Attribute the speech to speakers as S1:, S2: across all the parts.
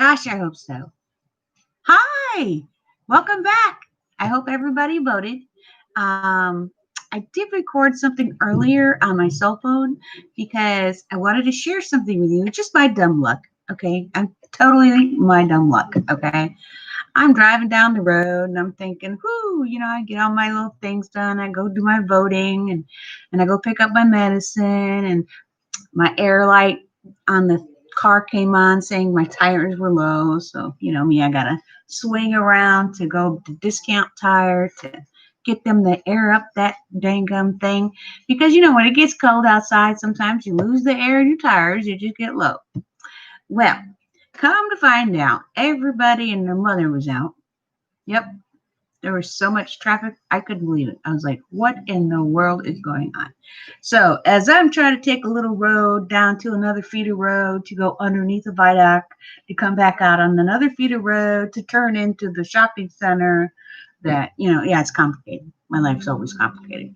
S1: Gosh, I hope so. Hi, welcome back. I hope everybody voted. Um, I did record something earlier on my cell phone because I wanted to share something with you. It's just my dumb luck. Okay, I'm totally my dumb luck. Okay, I'm driving down the road and I'm thinking, whoo, I get all my little things done. I go do my voting and I go pick up my medicine and my air light on the car came on saying my tires were low. So, me, I got to swing around to go to Discount Tire to get them to air up that dang gum thing. Because, when it gets cold outside, sometimes you lose the air in your tires, you just get low. Well, come to find out, everybody and their mother was out. Yep, there was so much traffic, I couldn't believe it. I was like, what in the world is going on? So, as I'm trying to take a little road down to another feeder road to go underneath the viaduct, to come back out on another feeder road to turn into the shopping center, yeah, it's complicated. My life's always complicated.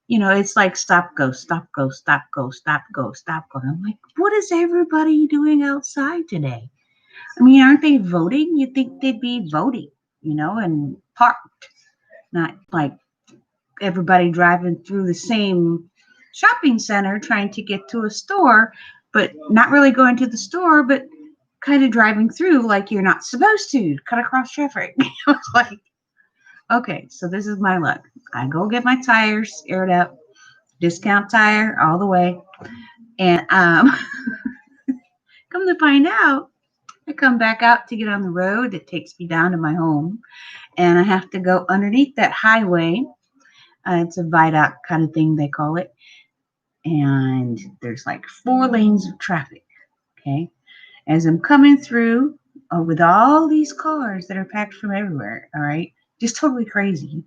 S1: It's like stop, go, stop, go, stop, go, stop, go, stop, go. I'm like, what is everybody doing outside today? I mean, aren't they voting? You'd think they'd be voting, and parked, not like everybody driving through the same shopping center trying to get to a store, but not really going to the store, but kind of driving through like you're not supposed to cut across traffic. I was like, okay, so this is my luck. I go get my tires aired up, Discount Tire all the way, and come to find out, I come back out to get on the road that takes me down to my home, and I have to go underneath that highway. It's a viaduct kind of thing, they call it. And there's like 4 lanes of traffic. Okay. As I'm coming through with all these cars that are packed from everywhere. All right. Just totally crazy.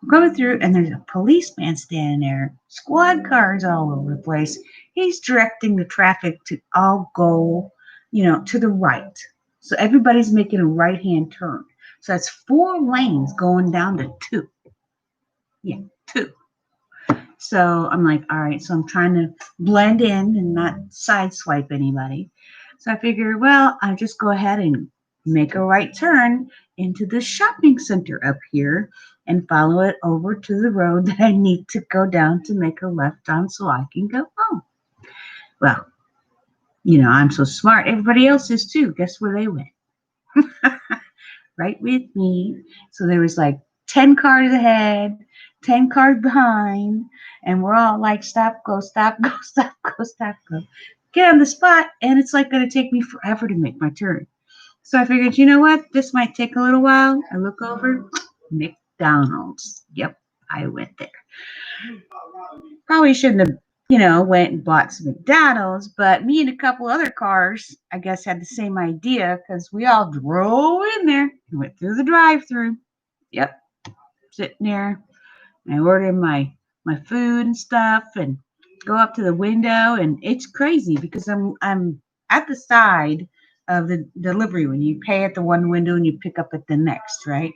S1: I'm coming through, and there's a policeman standing there, squad cars all over the place. He's directing the traffic to all go, to the right. So everybody's making a right hand turn. So that's 4 lanes going down to two. Yeah, two. So I'm like, all right, so I'm trying to blend in and not sideswipe anybody. So I figured, well, I'll just go ahead and make a right turn into the shopping center up here and follow it over to the road that I need to go down to make a left on so I can go home. Well, I'm so smart. Everybody else is too. Guess where they went? Right with me. So there was like 10 cars ahead, 10 cars behind, and we're all like, stop, go, stop, go, stop, go, stop, go. Get on the spot, and it's like going to take me forever to make my turn. So I figured, you know what? This might take a little while. I look over, McDonald's. Yep, I went there. Probably shouldn't have, went and bought some McDonald's, but me and a couple other cars, I guess, had the same idea because we all drove in there and went through the drive-through. Yep, sitting there. I ordered my food and stuff and go up to the window, and it's crazy because I'm at the side of the delivery when you pay at the one window and you pick up at the next, right?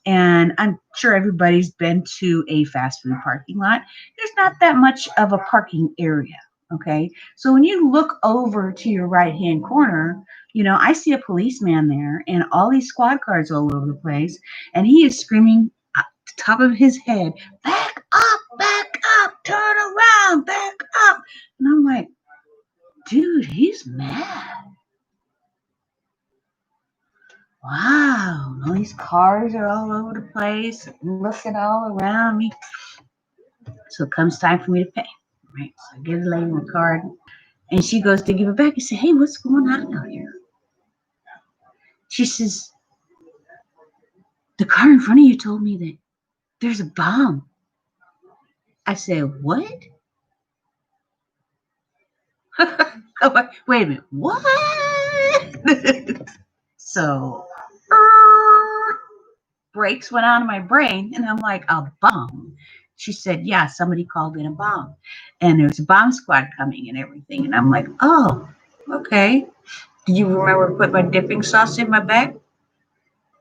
S1: And I'm sure everybody's been to a fast food parking lot. There's not that much of a parking area. Okay. So when you look over to your right hand corner, I see a policeman there and all these squad cars all over the place. And he is screaming at the top of his head, back up, turn around, back up. And I'm like, dude, he's mad. Wow, all these cars are all over the place, looking all around me. So it comes time for me to pay. Right. So I give the lady my card, and she goes to give it back and say, hey, what's going on out here? She says, the car in front of you told me that there's a bomb. I said, what? Oh, wait a minute. What? So brakes went on in my brain, and I'm like, a bomb. She said, yeah, somebody called in a bomb, and there's a bomb squad coming and everything. And I'm like, oh, okay. Do you remember put my dipping sauce in my bag?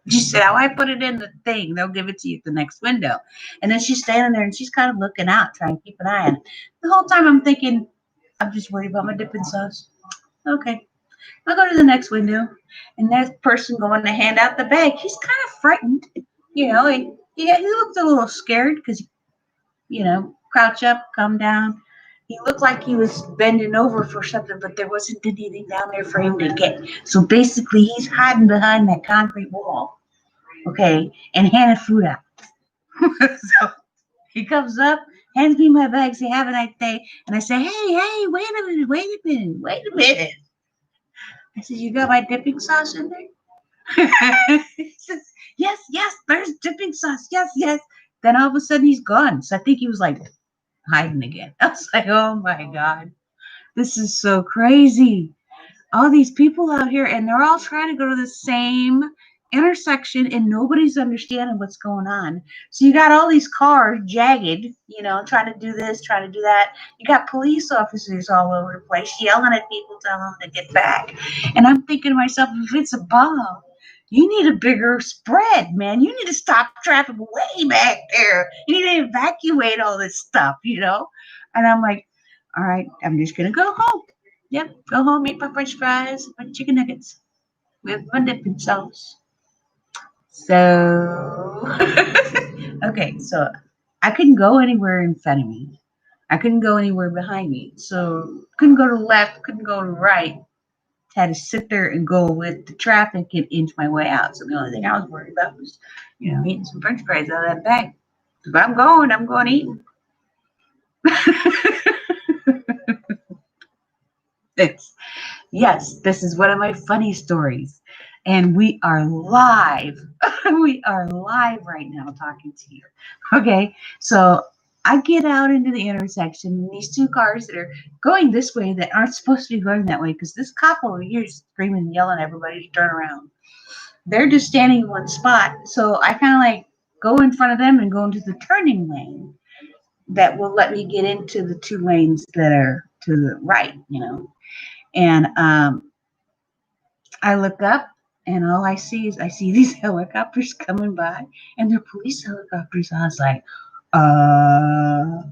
S1: She said, oh, I put it in the thing. They'll give it to you at the next window. And then she's standing there and she's kind of looking out, trying to keep an eye on it. The whole time I'm thinking, I'm just worried about my dipping sauce. Okay. I go to the next window, and there's a person going to hand out the bag. He's kind of frightened, you know. He looked a little scared because, crouch up, come down. He looked like he was bending over for something, but there wasn't anything down there for him to get. So basically, he's hiding behind that concrete wall, okay, and handing food out. So he comes up, hands me my bag, say, "Have a nice day." And I say, "Hey, wait a minute, wait a minute, wait a minute." I said, "You got my dipping sauce in there?" He says, "Yes, yes, there's dipping sauce. Yes, yes." Then all of a sudden he's gone. So I think he was like hiding again. I was like, oh my God, this is so crazy. All these people out here, and they're all trying to go to the same intersection, and nobody's understanding what's going on. So you got all these cars jagged, trying to do this, trying to do that. You got police officers all over the place yelling at people, telling them to get back. And I'm thinking to myself, if it's a bomb, you need a bigger spread, man. You need to stop traffic way back there. You need to evacuate all this stuff. And I'm like, all right, I'm just gonna go home. Yep, go home, eat my french fries, my chicken nuggets with my dipping sauce. So, okay, so I couldn't go anywhere in front of me. I couldn't go anywhere behind me. So, couldn't go to the left, couldn't go to the right. Had to sit there and go with the traffic and inch my way out. So, the only thing I was worried about was, eating some french fries out of that bag. If I'm going eating. It's Yes, this is one of my funny stories. And we are live. We are live right now talking to you. Okay, so I get out into the intersection, and these two cars that are going this way that aren't supposed to be going that way because this cop over here is screaming and yelling at everybody to turn around. They're just standing in one spot. So I kind of like go in front of them and go into the turning lane that will let me get into the two lanes that are to the right. And I look up, and all I see these helicopters coming by, and they're police helicopters. I was like, uh,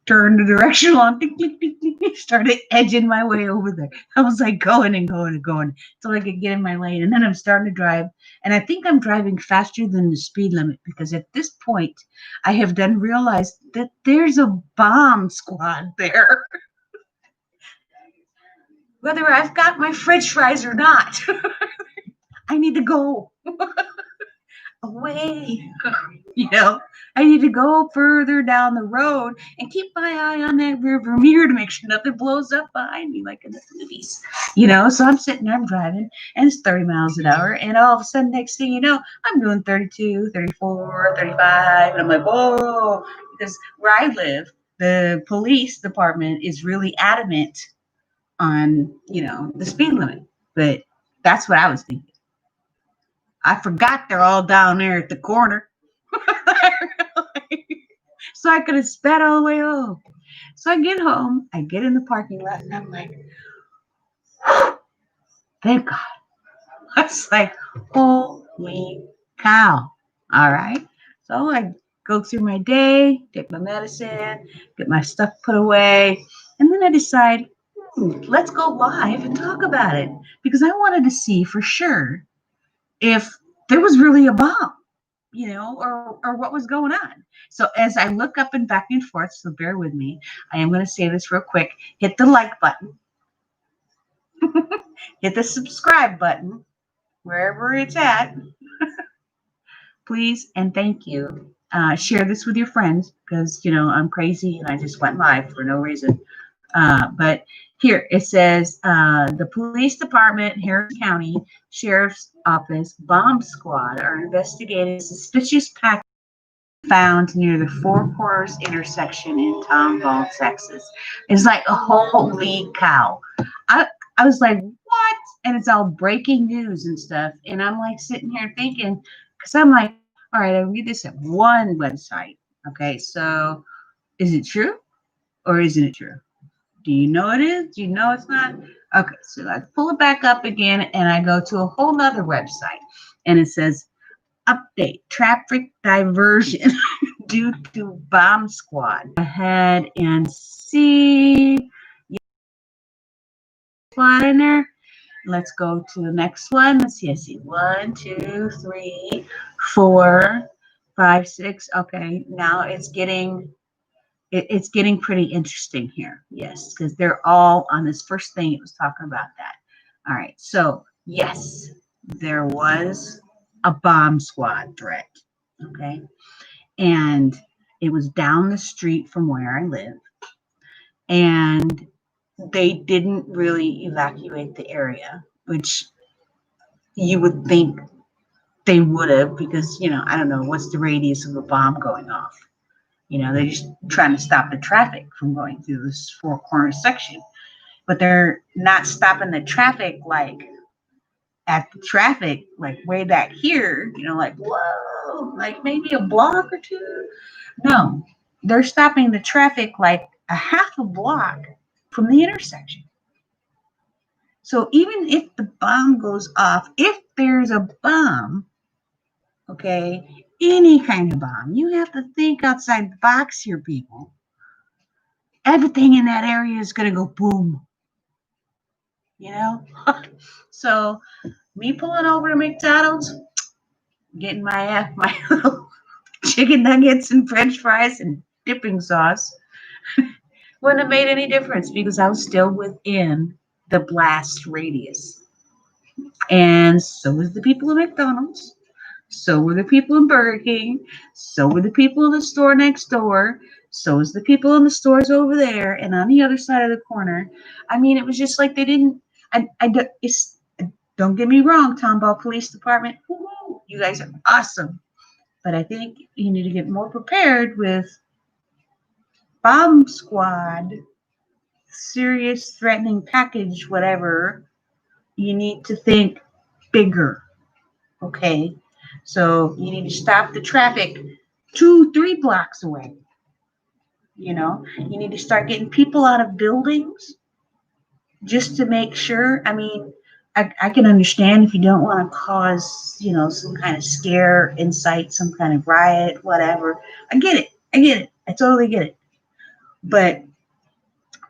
S1: turn the direction on, tick, tick, tick, tick, tick, started edging my way over there. I was like going and going and going until I could get in my lane. And then I'm starting to drive, and I think I'm driving faster than the speed limit because at this point I have done realized that there's a bomb squad there. Whether I've got my french fries or not, I need to go away. you know, I need to go further down the road and keep my eye on that rearview mirror to make sure nothing blows up behind me like in the movies. So I'm sitting there, I'm driving, and it's 30 miles an hour, and all of a sudden, next thing you know, I'm doing 32, 34, 35, and I'm like, whoa, because where I live, the police department is really adamant on, the speed limit, but that's what I was thinking. I forgot they're all down there at the corner. So I could have sped all the way home. So I get home, I get in the parking lot, and I'm like, thank God. I was like, holy cow. All right. So I go through my day, take my medicine, get my stuff put away, and then I decide, let's go live and talk about it because I wanted to see for sure if there was really a bomb, or what was going on. So as I look up and back and forth, so bear with me, I am going to say this real quick. Hit the like button, hit the subscribe button, wherever it's at, please, and thank you. Share this with your friends because, I'm crazy and I just went live for no reason. But here it says the police department, Harris County Sheriff's Office bomb squad are investigating suspicious package found near the Four Corners intersection in Tomball, Texas. It's like a holy cow. I I was like, what? And it's all breaking news and stuff. And I'm like sitting here thinking, because I'm like, all right, I read this at one website. Okay, so is it true or isn't it true? Do you know it is? Do you know it's not? Okay, so I pull it back up again and I go to a whole nother website and it says update traffic diversion due to bomb squad. Go ahead and see. squad in there. Let's go to the next one. Let's see. I see 1, 2, 3, 4, 5, 6. Okay, now it's getting pretty interesting here. Yes, because they're all on this first thing. It was talking about that. All right. So yes, there was a bomb squad threat. Okay, and it was down the street from where I live, and they didn't really evacuate the area, which you would think they would have, because, I don't know, what's the radius of a bomb going off? They're just trying to stop the traffic from going through this four corner section, but they're not stopping the traffic like at the traffic, like way back here, like, whoa, like maybe a block or two. No, they're stopping the traffic like a half a block from the intersection. So even if the bomb goes off, if there's a bomb, okay, any kind of bomb, you have to think outside the box here, people. Everything in that area is going to go boom. So me pulling over to McDonald's, getting my little chicken nuggets and French fries and dipping sauce wouldn't have made any difference, because I was still within the blast radius. And so was the people at McDonald's. So were the people in Burger King. So were the people in the store next door. So was the people in the stores over there and on the other side of the corner. I mean, it was just like they didn't. Don't get me wrong, Tomball Police Department. Woo-hoo, you guys are awesome. But I think you need to get more prepared with bomb squad, serious threatening package, whatever. You need to think bigger. Okay, so you need to stop the traffic 2-3 blocks away. You need to start getting people out of buildings just to make sure. I mean, I can understand if you don't want to cause, some kind of scare, incite some kind of riot, whatever. I get it. I totally get it. But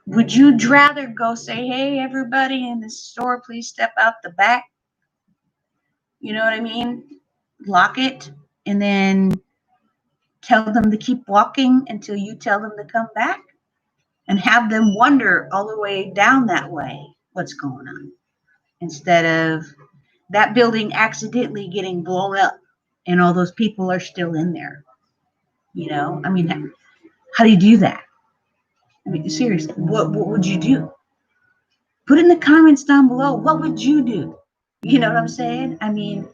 S1: would you rather go say, hey, everybody in the store, please step out the back? You know what I mean? Lock it and then tell them to keep walking until you tell them to come back, and have them wonder all the way down that way what's going on, instead of that building accidentally getting blown up and all those people are still in there. I mean, how do you do that? I mean, seriously, what would you do? Put in the comments down below. What would you do? You know what I'm saying? I mean,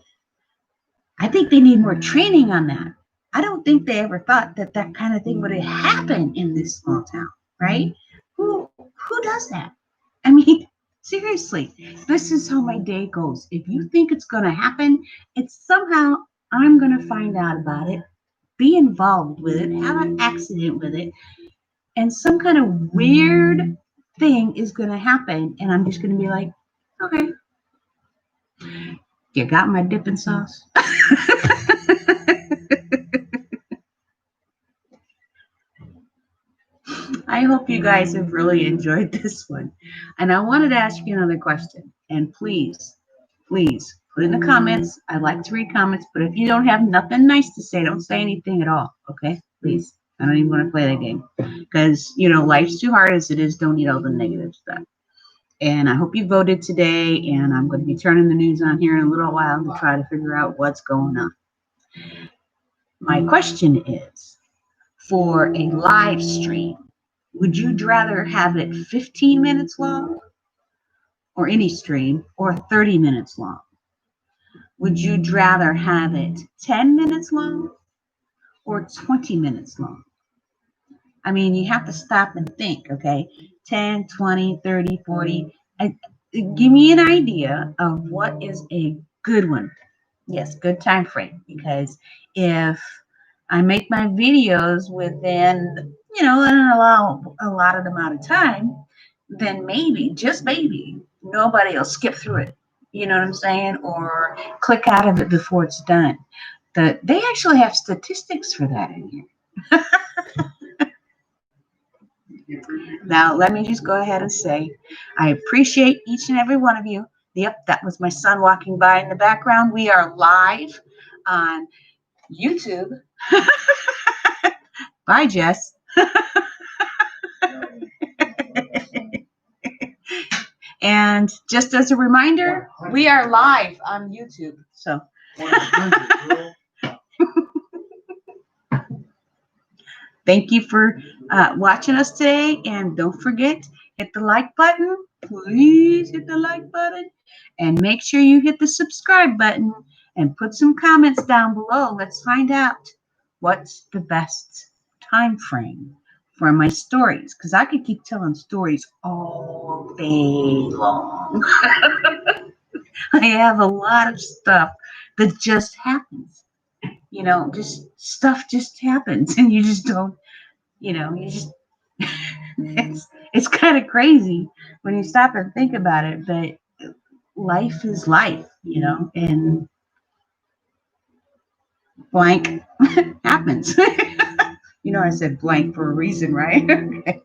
S1: I think they need more training on that. I don't think they ever thought that that kind of thing would happen in this small town, right? Who does that? I mean, seriously, this is how my day goes. If you think it's going to happen, it's somehow I'm going to find out about it, be involved with it, have an accident with it, and some kind of weird thing is going to happen, and I'm just going to be like, okay, you got my dipping sauce? I hope you guys have really enjoyed this one. And I wanted to ask you another question. And please put in the comments. I like to read comments, but if you don't have nothing nice to say, don't say anything at all. Okay? Please. I don't even want to play that game. Because, life's too hard as it is. Don't need all the negative stuff. And I hope you voted today. And I'm going to be turning the news on here in a little while to try to figure out what's going on. My question is, for a live stream, would you rather have it 15 minutes long, or any stream, or 30 minutes long? Would you rather have it 10 minutes long or 20 minutes long? I mean, you have to stop and think, okay? 10, 20, 30, 40. Give me an idea of what is a good one. Yes, good time frame. Because if I make my videos within, an allotted amount of time, then maybe, just maybe, nobody will skip through it. You know what I'm saying? Or click out of it before it's done. They actually have statistics for that in here. Now, let me just go ahead and say, I appreciate each and every one of you. Yep, that was my son walking by in the background. We are live on YouTube. Bye, Jess. And just as a reminder, we are live on YouTube. So thank you for watching us today. And don't forget, hit the like button. Please hit the like button. And make sure you hit the subscribe button and put some comments down below. Let's find out what's the best time frame for my stories. Because I could keep telling stories all day long. I have a lot of stuff that just happens. Just stuff just happens and you just don't, you just it's kind of crazy when you stop and think about it, but life is life, and blank happens. I said blank for a reason, right? Okay.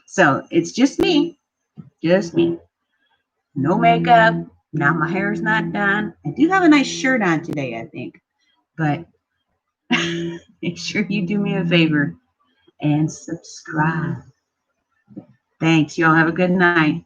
S1: So it's just me, no makeup. Now my hair is not done. I do have a nice shirt on today, I think, but make sure you do me a favor and subscribe. Thanks. Y'all have a good night.